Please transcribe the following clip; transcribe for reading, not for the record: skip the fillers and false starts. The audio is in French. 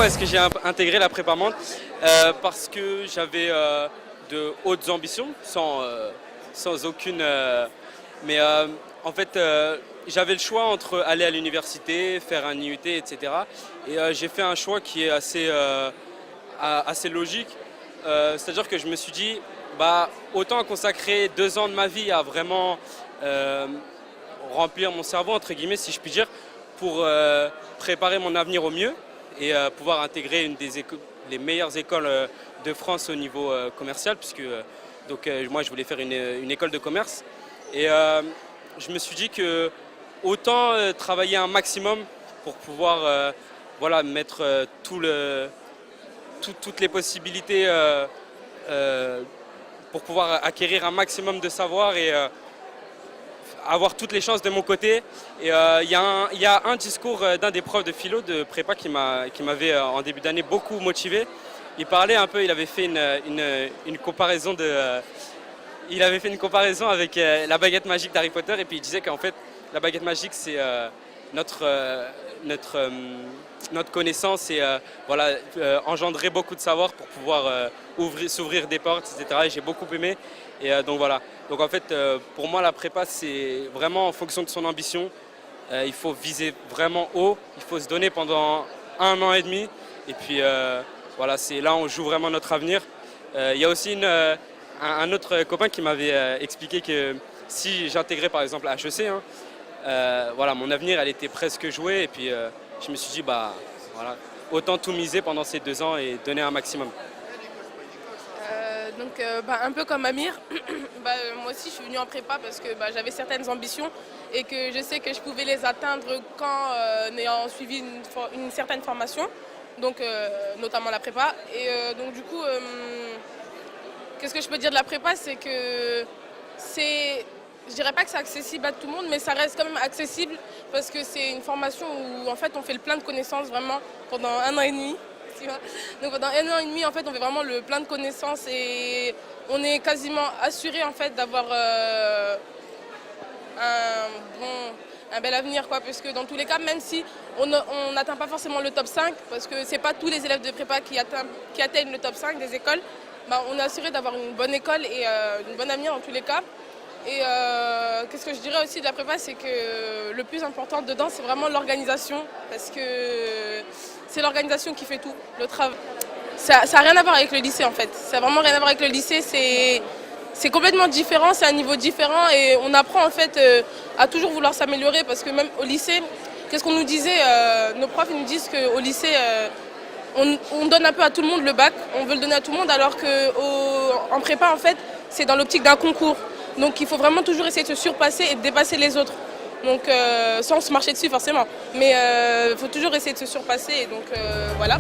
pourquoi est-ce que j'ai intégré la prépa Mantes? Parce que j'avais de hautes ambitions, sans aucune... mais en fait, j'avais le choix entre aller à l'université, faire un IUT, etc. Et j'ai fait un choix qui est assez logique. C'est-à-dire que je me suis dit, bah, autant consacrer 2 ans de ma vie à vraiment remplir mon cerveau, entre guillemets, si je puis dire, pour préparer mon avenir au mieux et pouvoir intégrer les meilleures écoles de France au niveau commercial, puisque moi je voulais faire une école de commerce. Et je me suis dit que autant travailler un maximum pour pouvoir voilà, mettre toutes les possibilités pour pouvoir acquérir un maximum de savoir et avoir toutes les chances de mon côté. Et il y a un discours d'un des profs de philo de prépa qui m'avait en début d'année beaucoup motivé. Il parlait un peu, il avait fait une comparaison il avait fait une comparaison avec la baguette magique d'Harry Potter, et puis il disait qu'en fait la baguette magique c'est notre connaissance et voilà, engendrer beaucoup de savoir pour pouvoir s'ouvrir des portes, etc. Et j'ai beaucoup aimé. Et donc voilà. Donc en fait, pour moi, la prépa, c'est vraiment en fonction de son ambition. Il faut viser vraiment haut. Il faut se donner pendant 1 an et demi. Et puis voilà, c'est là où on joue vraiment notre avenir. Il y a aussi un autre copain qui m'avait expliqué que si j'intégrais par exemple HEC, voilà, mon avenir, elle était presque jouée. Et puis je me suis dit, bah voilà, autant tout miser pendant ces 2 ans et donner un maximum. Un peu comme Amir, moi aussi je suis venue en prépa parce que j'avais certaines ambitions et que je sais que je pouvais les atteindre qu'en ayant suivi une certaine formation, donc notamment la prépa. Et donc du coup, qu'est-ce que je peux dire de la prépa, c'est que je dirais pas que c'est accessible à tout le monde, mais ça reste quand même accessible parce que c'est une formation où en fait on fait le plein de connaissances vraiment pendant 1 an et demi. Donc pendant 1 an et demi, en fait, on fait vraiment le plein de connaissances et on est quasiment assuré en fait d'avoir un bel avenir, quoi, parce que dans tous les cas, même si on n'atteint pas forcément le top 5, parce que c'est pas tous les élèves de prépa qui atteignent le top 5 des écoles, on est assuré d'avoir une bonne école et une bonne avenir dans tous les cas. Et qu'est-ce que je dirais aussi de la prépa, c'est que le plus important dedans, c'est vraiment l'organisation, parce que c'est l'organisation qui fait tout, le travail. Ça n'a rien à voir avec le lycée en fait, ça n'a vraiment rien à voir avec le lycée, c'est complètement différent, c'est un niveau différent et on apprend en fait à toujours vouloir s'améliorer, parce que même au lycée, qu'est-ce qu'on nous disait, nos profs nous disent qu'au lycée, on donne un peu à tout le monde le bac, on veut le donner à tout le monde, alors qu'en prépa en fait, c'est dans l'optique d'un concours. Donc il faut vraiment toujours essayer de se surpasser et de dépasser les autres. Donc sans se marcher dessus forcément. Mais il faut toujours essayer de se surpasser et donc voilà.